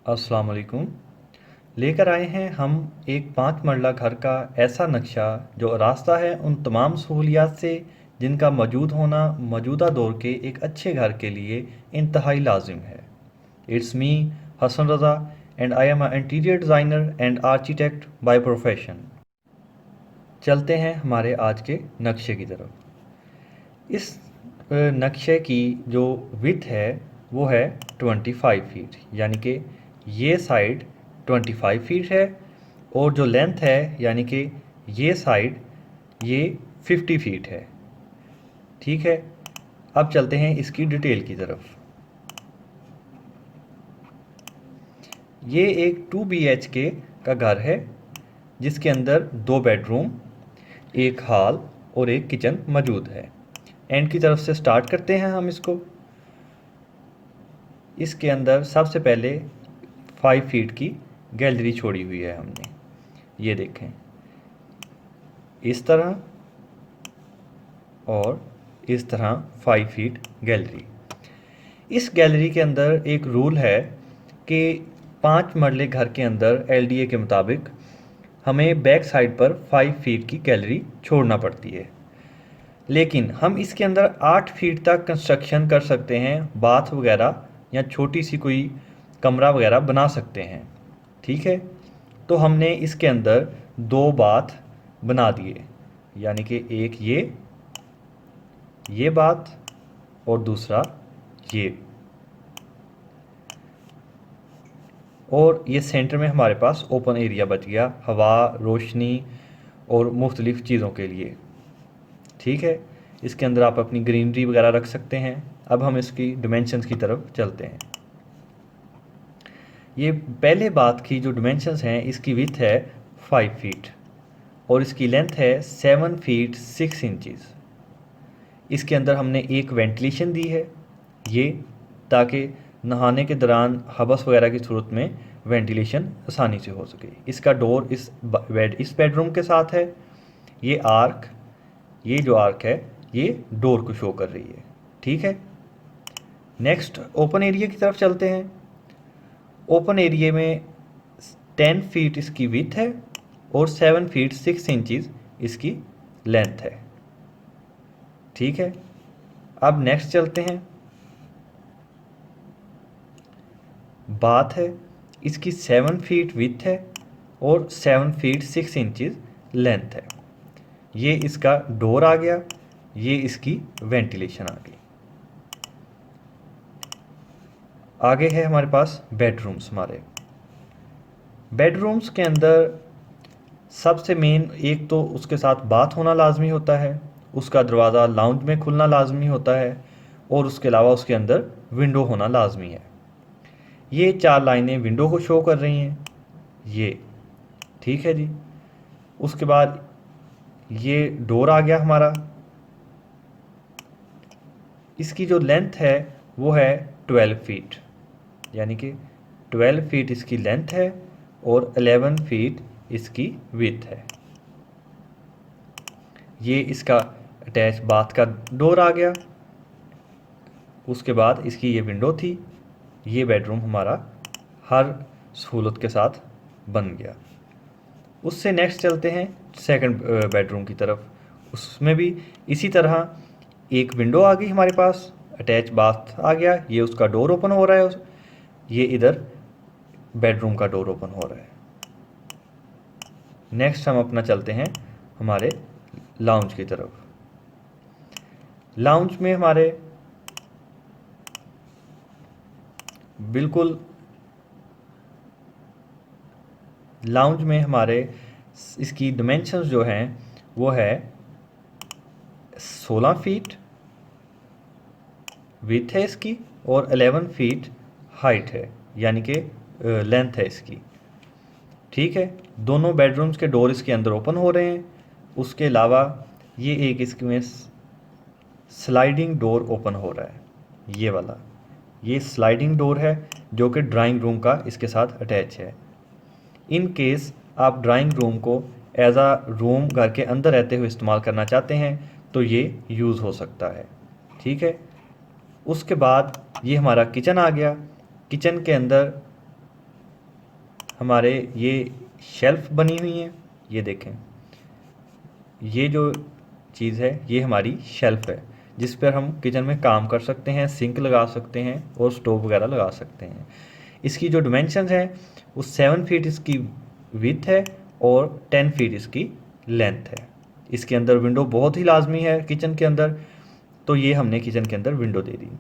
अस्सलाम वालेकुम। लेकर आए हैं हम एक 5 मरला घर का ऐसा नक्शा जो रास्ता है उन तमाम सहूलियात से जिनका मौजूद होना मौजूदा दौर के एक अच्छे घर के लिए इंतहाई लाजिम है। It's me Hasan Raza and I am interior designer and architect by profession. चलते हैं हमारे आज के नक्शे की तरफ। इस नक्शे की जो विड्थ है वो है 25 फीट, यानी कि ये साइड 25 फीट है और जो लेंथ है यानी कि ये साइड ये 50 फीट है। ठीक है, अब चलते हैं इसकी डिटेल की तरफ। ये एक 2 BHK का घर है जिसके अंदर 2 बेडरूम, एक हॉल और एक किचन मौजूद है। एंड की तरफ से स्टार्ट करते हैं हम इसको। इसके अंदर सबसे पहले 5 फीट की गैलरी छोड़ी हुई है हमने, ये देखें इस तरह और इस तरह 5 फीट गैलरी। इस गैलरी के अंदर एक रूल है कि 5 मरले घर के अंदर LDA के मुताबिक हमें बैक साइड पर 5 फीट की गैलरी छोड़ना पड़ती है, लेकिन हम इसके अंदर 8 फीट तक कंस्ट्रक्शन कर सकते हैं, बाथ वगैरह या छोटी सी कोई कमरा वगैरह बना सकते हैं। ठीक है, तो हमने इसके अंदर 2 बाथ बना दिए, यानी कि एक ये बाथ और दूसरा ये, और ये सेंटर में हमारे पास ओपन एरिया बच गया हवा, रोशनी और मुख्तलिफ़ चीज़ों के लिए। ठीक है, इसके अंदर आप अपनी ग्रीनरी वगैरह रख सकते हैं। अब हम इसकी डिमेंशंस की तरफ चलते हैं। ये पहले बात की जो डिमेंशंस हैं, इसकी विड्थ है 5 फीट और इसकी लेंथ है 7 फीट 6 इंचज़। इसके अंदर हमने एक वेंटिलेशन दी है, ये ताकि नहाने के दौरान हबस वगैरह की सूरत में वेंटिलेशन आसानी से हो सके। इसका डोर इस बेडरूम के साथ है। ये जो आर्क है ये डोर को शो कर रही है। ठीक है, नेक्स्ट ओपन एरिया की तरफ चलते हैं। ओपन एरिया में 10 फीट इसकी विड्थ है और 7 फीट 6 इंचज़ इसकी लेंथ है। ठीक है, अब नेक्स्ट चलते हैं। बाथ है, इसकी 7 फीट विड्थ है और 7 फीट 6 इंचज़ लेंथ है। ये इसका डोर आ गया, ये इसकी वेंटिलेशन आ गई। आगे है हमारे पास बेडरूम्स। हमारे बेडरूम्स के अंदर सबसे मेन एक तो उसके साथ बाथ होना लाजमी होता है, उसका दरवाज़ा लाउंज में खुलना लाजमी होता है और उसके अलावा उसके अंदर विंडो होना लाजमी है। ये 4 लाइनें विंडो को शो कर रही हैं, ये ठीक है जी। उसके बाद ये डोर आ गया हमारा। इसकी जो लेंथ है वो है 12 फीट, यानी कि 12 फीट इसकी लेंथ है और 11 फीट इसकी विड्थ है। ये इसका अटैच बाथ का डोर आ गया। उसके बाद इसकी ये विंडो थी। ये बेडरूम हमारा हर सहूलत के साथ बन गया। उससे नेक्स्ट चलते हैं सेकंड बेडरूम की तरफ। उसमें भी इसी तरह एक विंडो आ गई हमारे पास, अटैच बाथ आ गया, ये उसका डोर ओपन हो रहा है, ये इधर बेडरूम का डोर ओपन हो रहा है। नेक्स्ट हम अपना चलते हैं हमारे लाउंज की तरफ। लाउंज में हमारे बिल्कुल लाउंज में हमारे इसकी डिमेंशंस जो हैं वो है 16 फीट विड्थ है इसकी और 11 फीट हाइट है, यानी कि लेंथ है इसकी। ठीक है, दोनों बेडरूम्स के डोर इसके अंदर ओपन हो रहे हैं। उसके अलावा ये एक इसमें स्लाइडिंग डोर ओपन हो रहा है, ये वाला, ये स्लाइडिंग डोर है जो कि ड्राइंग रूम का इसके साथ अटैच है। इन केस आप ड्राइंग रूम को एज आ रूम घर के अंदर रहते हुए इस्तेमाल करना चाहते हैं तो ये यूज़ हो सकता है। ठीक है, उसके बाद ये हमारा किचन आ गया। किचन के अंदर हमारे ये शेल्फ बनी हुई हैं, ये देखें, ये जो चीज़ है ये हमारी शेल्फ है जिस पर हम किचन में काम कर सकते हैं, सिंक लगा सकते हैं और स्टोव वगैरह लगा सकते हैं। इसकी जो डिमेंशंस हैं वो 7 फीट इसकी विड्थ है और 10 फीट इसकी लेंथ है। इसके अंदर विंडो बहुत ही लाजमी है किचन के अंदर, तो ये हमने किचन के अंदर विंडो दे दी।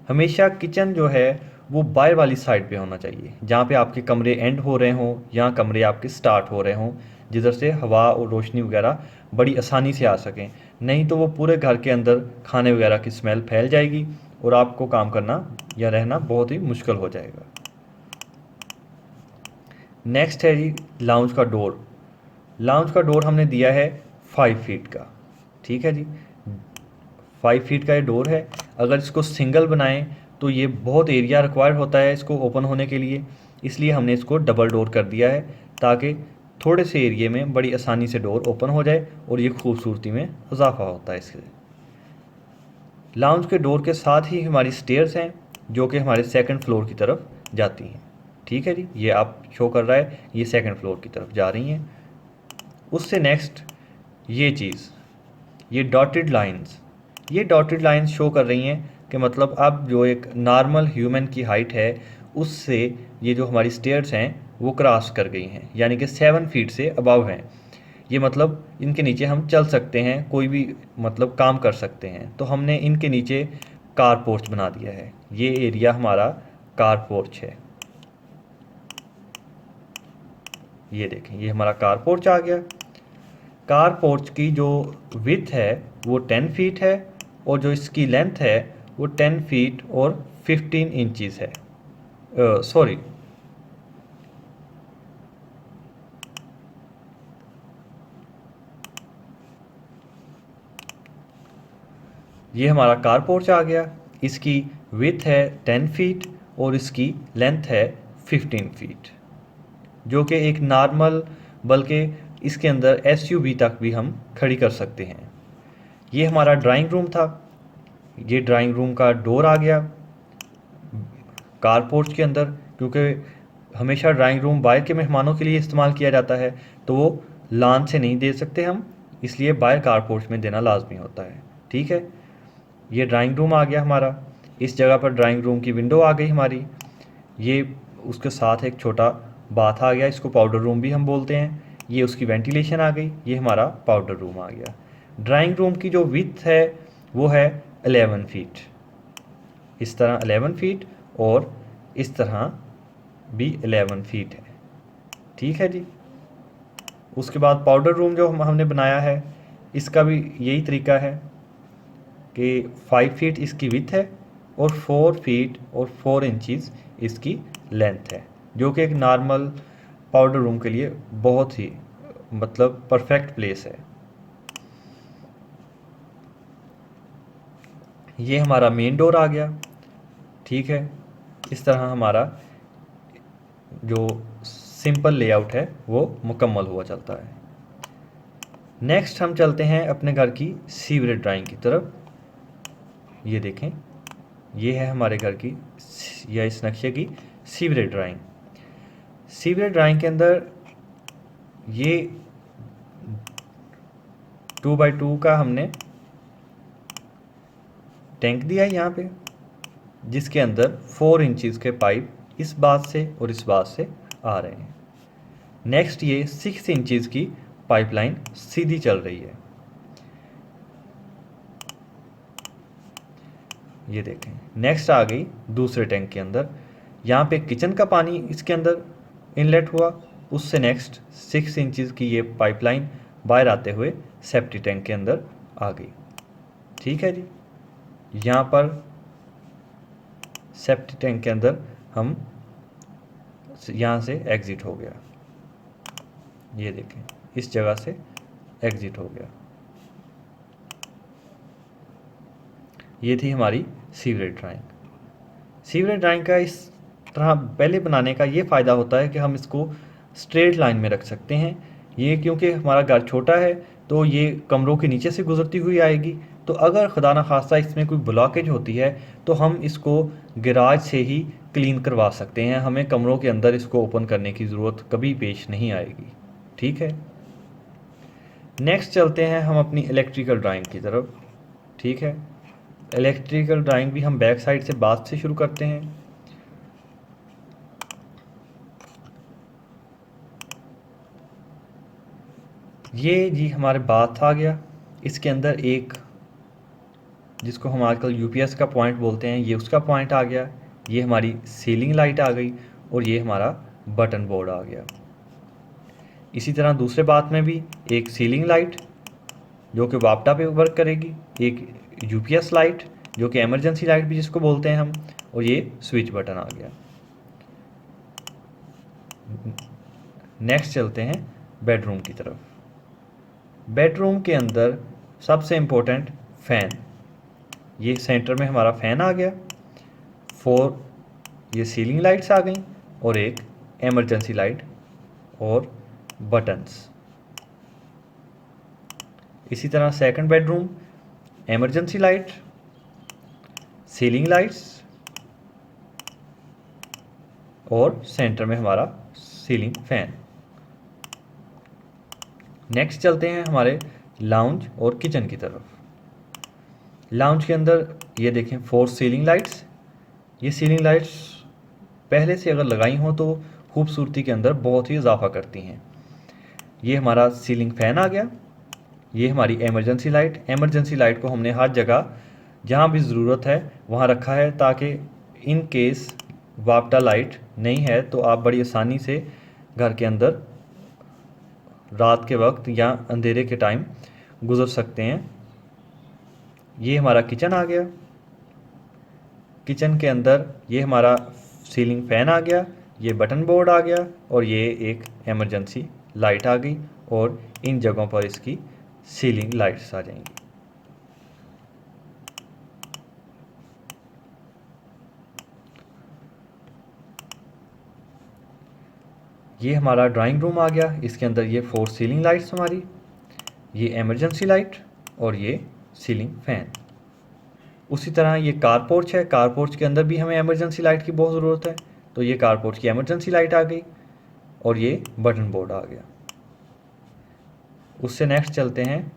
हमेशा किचन जो है वो बाहर वाली साइड पे होना चाहिए, जहाँ पे आपके कमरे एंड हो रहे हों या कमरे आपके स्टार्ट हो रहे हों, जिधर से हवा और रोशनी वगैरह बड़ी आसानी से आ सकें। नहीं तो वो पूरे घर के अंदर खाने वगैरह की स्मेल फैल जाएगी और आपको काम करना या रहना बहुत ही मुश्किल हो जाएगा। नेक्स्ट है जी लाउंज का डोर। लाउंज का डोर हमने दिया है 5 फीट का, ठीक है जी। 5 फीट का ये डोर है। अगर इसको सिंगल बनाएं तो ये बहुत एरिया रिक्वायर होता है इसको ओपन होने के लिए, इसलिए हमने इसको डबल डोर कर दिया है ताकि थोड़े से एरिए में बड़ी आसानी से डोर ओपन हो जाए और ये खूबसूरती में इजाफा होता है इससे। लाउंज के डोर के साथ ही हमारी स्टेयर्स हैं जो कि हमारे सेकंड फ्लोर की तरफ जाती हैं, ठीक है जी। ये आप शो कर रहा है ये सेकंड फ्लोर की तरफ जा रही हैं। उससे नेक्स्ट ये चीज़, ये डॉटेड लाइंस शो कर रही हैं कि मतलब अब जो एक नॉर्मल ह्यूमन की हाइट है उससे ये जो हमारी स्टेयर्स हैं वो क्रॉस कर गई हैं, यानी कि 7 फीट से अबव हैं। ये मतलब इनके नीचे हम चल सकते हैं, कोई भी मतलब काम कर सकते हैं। तो हमने इनके नीचे कार पोर्च बना दिया है। ये एरिया हमारा कार पोर्च है, ये देखें ये हमारा कार पोर्च आ गया। कार पोर्च की जो विड्थ है वो 10 फीट है और जो इसकी लेंथ है वो 10 फीट और 15 इंचज़ है। सॉरी, ये हमारा कार पोर्च आ गया। इसकी विड्थ है 10 फीट और इसकी लेंथ है 15 फीट, जो कि एक नॉर्मल, बल्कि इसके अंदर एसयूवी तक भी हम खड़ी कर सकते हैं। ये हमारा ड्राइंग रूम था। ये ड्राइंग रूम का डोर आ गया कार पोर्च के अंदर, क्योंकि हमेशा ड्राइंग रूम बाहर के मेहमानों के लिए इस्तेमाल किया जाता है, तो वो लान से नहीं दे सकते हम, इसलिए बाहर कार पोर्च में देना लाजमी होता है, ठीक है। ये ड्राइंग रूम आ गया हमारा। इस जगह पर ड्राइंग रूम की विंडो आ गई हमारी। ये उसके साथ एक छोटा बाथ आ गया, इसको पाउडर रूम भी हम बोलते हैं। ये उसकी वेंटिलेशन आ गई। ये हमारा पाउडर रूम आ गया। ड्राइंग रूम की जो विड्थ है वो है 11 फीट, इस तरह 11 फीट और इस तरह भी 11 फीट है, ठीक है जी। उसके बाद पाउडर रूम जो हमने बनाया है इसका भी यही तरीका है कि 5 फीट इसकी विड्थ है और 4 फीट और 4 इंचज़ इसकी लेंथ है, जो कि एक नॉर्मल पाउडर रूम के लिए बहुत ही मतलब परफेक्ट प्लेस है। ये हमारा मेन डोर आ गया, ठीक है। इस तरह हमारा जो सिंपल लेआउट है वो मुकम्मल हुआ चलता है। नेक्स्ट हम चलते हैं अपने घर की सीवरेज ड्राइंग की तरफ। ये देखें ये है हमारे घर की या इस नक्शे की सीवरेज ड्राइंग। सीवरेज ड्राइंग के अंदर ये 2x2 का हमने टैंक दिया है यहाँ पे, जिसके अंदर 4 इंचज़ के पाइप इस बात से और इस बात से आ रहे हैं। नेक्स्ट ये 6 इंचज़ की पाइपलाइन सीधी चल रही है। ये देखें नेक्स्ट आ गई दूसरे टैंक के अंदर। यहाँ पे किचन का पानी इसके अंदर इनलेट हुआ, उससे नेक्स्ट 6 इंचज़ की ये पाइपलाइन बाहर आते हुए सेप्टी टैंक के अंदर आ गई, ठीक है जी। यहाँ पर सेप्टी टैंक के अंदर हम यहाँ से एग्ज़िट हो गया। ये देखें इस जगह से एग्ज़िट हो गया। ये थी हमारी सीवरेज ड्राइंग। सीवरेज ड्राइंग का इस तरह पहले बनाने का ये फ़ायदा होता है कि हम इसको स्ट्रेट लाइन में रख सकते हैं। ये क्योंकि हमारा घर छोटा है तो ये कमरों के नीचे से गुजरती हुई आएगी, तो अगर खुदा न खास्ता इसमें कोई ब्लॉकेज होती है तो हम इसको गैराज से ही क्लीन करवा सकते हैं, हमें कमरों के अंदर इसको ओपन करने की ज़रूरत कभी पेश नहीं आएगी। ठीक है, नेक्स्ट चलते हैं हम अपनी इलेक्ट्रिकल ड्राइंग की तरफ। ठीक है, इलेक्ट्रिकल ड्राइंग भी हम बैक साइड से बाथ से शुरू करते हैं। ये जी हमारे बाथ आ गया, इसके अंदर एक जिसको हम आजकल यूपीएस का पॉइंट बोलते हैं, ये उसका पॉइंट आ गया। ये हमारी सीलिंग लाइट आ गई और ये हमारा बटन बोर्ड आ गया। इसी तरह दूसरे बाथ में भी एक सीलिंग लाइट जो कि वापटा पे वर्क करेगी, एक यूपीएस लाइट जो कि एमरजेंसी लाइट भी जिसको बोलते हैं हम, और ये स्विच बटन आ गया। नेक्स्ट चलते हैं बेडरूम की तरफ। बेडरूम के अंदर सबसे इम्पोर्टेंट फ़ैन, ये सेंटर में हमारा फ़ैन आ गया, 4 ये सीलिंग लाइट्स आ गई और एक एमरजेंसी लाइट और बटन्स। इसी तरह second bedroom, emergency light, ceiling lights और सेंटर में हमारा सीलिंग फैन। नेक्स्ट चलते हैं हमारे लाउंज और किचन की तरफ। लाउंज के अंदर ये देखें 4 सीलिंग लाइट्स। ये सीलिंग लाइट्स पहले से अगर लगाई हों तो खूबसूरती के अंदर बहुत ही इजाफा करती हैं। ये हमारा सीलिंग फैन आ गया। ये हमारी एमरजेंसी लाइट को हमने हर जगह जहाँ भी ज़रूरत है वहाँ रखा है, ताकि इन केस वापटा लाइट नहीं है तो आप बड़ी आसानी से घर के अंदर रात के वक्त या अंधेरे के टाइम गुजर सकते हैं। ये हमारा किचन आ गया। किचन के अंदर ये हमारा सीलिंग फैन आ गया, ये बटन बोर्ड आ गया और ये एक एमरजेंसी लाइट आ गई और इन जगहों पर इसकी सीलिंग लाइट्स आ जाएंगी। ये हमारा ड्राइंग रूम आ गया। इसके अंदर ये 4 सीलिंग लाइट्स हमारी, ये एमरजेंसी लाइट और ये सीलिंग फैन। उसी तरह ये कारपोर्च है। कारपोर्च के अंदर भी हमें एमरजेंसी लाइट की बहुत ज़रूरत है, तो ये कारपोर्च की एमरजेंसी लाइट आ गई और ये बटन बोर्ड आ गया। उससे नेक्स्ट चलते हैं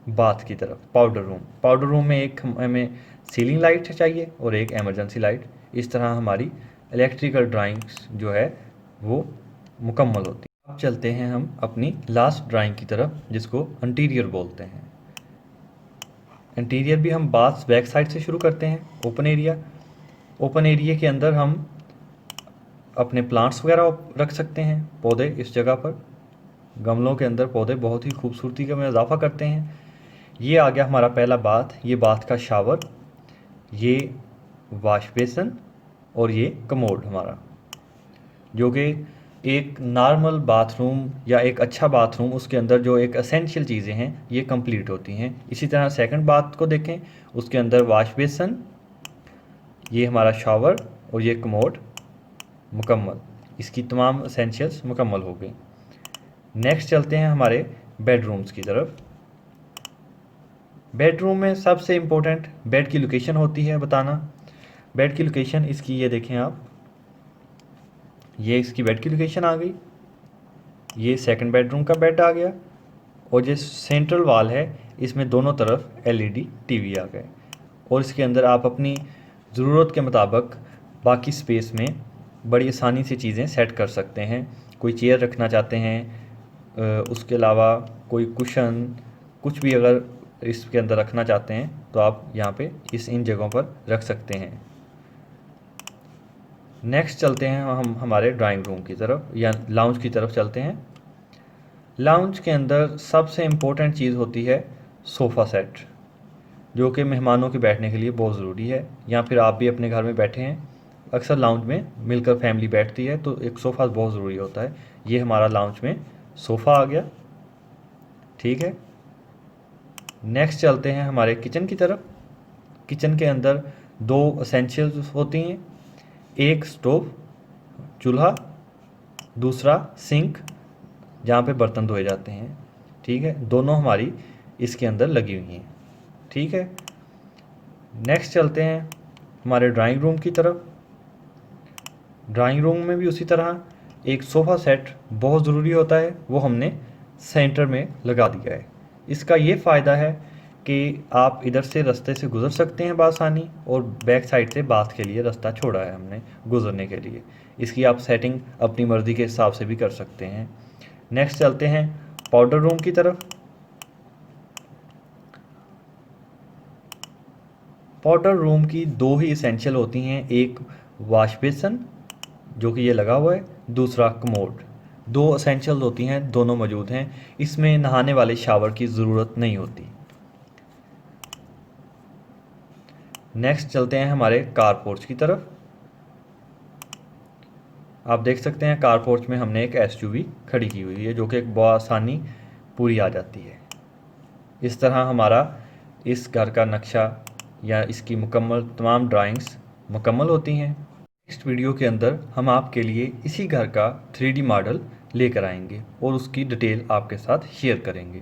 बाथ की तरफ, पाउडर रूम। पाउडर रूम में एक हमें सीलिंग लाइट चाहिए और एक एमरजेंसी लाइट। इस तरह हमारी इलेक्ट्रिकल ड्राइंग्स जो है वो मुकम्मल होती है। अब चलते हैं हम अपनी लास्ट ड्राइंग की तरफ जिसको इंटीरियर बोलते हैं। इंटीरियर भी हम बाथ बैक साइड से शुरू करते हैं। ओपन एरिया, ओपन एरिया के अंदर हम अपने प्लांट्स वगैरह रख सकते हैं, पौधे। इस जगह पर गमलों के अंदर पौधे बहुत ही खूबसूरती का में इजाफा करते हैं। ये आ गया हमारा पहला बाथ, ये बाथ का शावर, ये वाश बेसन और ये कमोड हमारा, जो कि एक नॉर्मल बाथरूम या एक अच्छा बाथरूम उसके अंदर जो एक एसेंशियल चीज़ें हैं ये कंप्लीट होती हैं। इसी तरह सेकंड बाथ को देखें, उसके अंदर वाश बेसन, ये हमारा शावर और ये कमोड मुकम्मल, इसकी तमाम एसेंशियल्स मुकम्मल हो गई। नेक्स्ट चलते हैं हमारे बेडरूम्स की तरफ। बेडरूम में सबसे इम्पोर्टेंट बेड की लोकेशन होती है बताना। बेड की लोकेशन इसकी ये देखें आप, ये इसकी बेड की लोकेशन आ गई। ये सेकंड बेडरूम का बेड आ गया और जो सेंट्रल वाल है इसमें दोनों तरफ एलईडी टीवी आ गए और इसके अंदर आप अपनी ज़रूरत के मुताबिक बाकी स्पेस में बड़ी आसानी से चीज़ें सेट कर सकते हैं। कोई चेयर रखना चाहते हैं, उसके अलावा कोई कुशन, कुछ भी अगर इसके अंदर रखना चाहते हैं तो आप यहाँ पे इन जगहों पर रख सकते हैं। नेक्स्ट चलते हैं हम हमारे ड्राइंग रूम की तरफ या लाउंज की तरफ चलते हैं। लाउंज के अंदर सबसे इम्पोर्टेंट चीज़ होती है सोफ़ा सेट, जो कि मेहमानों के बैठने के लिए बहुत ज़रूरी है, या फिर आप भी अपने घर में बैठे हैं, अक्सर लाउंज में मिलकर फैमिली बैठती है तो एक सोफ़ा बहुत ज़रूरी होता है। ये हमारा लाउंज में सोफ़ा आ गया। ठीक है, नेक्स्ट चलते हैं हमारे किचन की तरफ। किचन के अंदर 2 एसेंशियल्स होती हैं, एक स्टोव चूल्हा, दूसरा सिंक जहाँ पे बर्तन धोए जाते हैं। ठीक है, दोनों हमारी इसके अंदर लगी हुई हैं। ठीक है, नेक्स्ट चलते हैं हमारे ड्राइंग रूम की तरफ। ड्राइंग रूम में भी उसी तरह एक सोफ़ा सेट बहुत ज़रूरी होता है, वो हमने सेंटर में लगा दिया है। इसका ये फ़ायदा है कि आप इधर से रास्ते से गुज़र सकते हैं बआसानी, और बैक साइड से बाथ के लिए रास्ता छोड़ा है हमने गुज़रने के लिए। इसकी आप सेटिंग अपनी मर्ज़ी के हिसाब से भी कर सकते हैं। नेक्स्ट चलते हैं पाउडर रूम की तरफ। पाउडर रूम की दो ही इसेंशियल होती हैं, एक वाश बेसन जो कि ये लगा हुआ है, दूसरा कमोड। दो एसेंशियल होती हैं, दोनों मौजूद हैं। इसमें नहाने वाले शावर की ज़रूरत नहीं होती। नेक्स्ट चलते हैं हमारे कार पोर्च की तरफ। आप देख सकते हैं कार पोर्च में हमने एक एसयूवी खड़ी की हुई है, जो कि एक बहुत आसानी पूरी आ जाती है। इस तरह हमारा इस घर का नक्शा या इसकी मुकम्मल तमाम ड्राइंग्स मुकम्मल होती हैं। नेक्स्ट वीडियो के अंदर हम आपके लिए इसी घर का 3D मॉडल लेकर आएंगे और उसकी डिटेल आपके साथ शेयर करेंगे।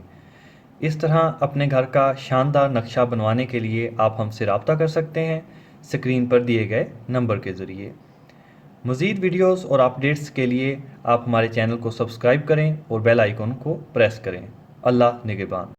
इस तरह अपने घर का शानदार नक्शा बनवाने के लिए आप हमसे रब्ता कर सकते हैं स्क्रीन पर दिए गए नंबर के ज़रिए। मज़ीद वीडियोस और अपडेट्स के लिए आप हमारे चैनल को सब्सक्राइब करें और बेल आइकन को प्रेस करें। अल्लाह निगहबान।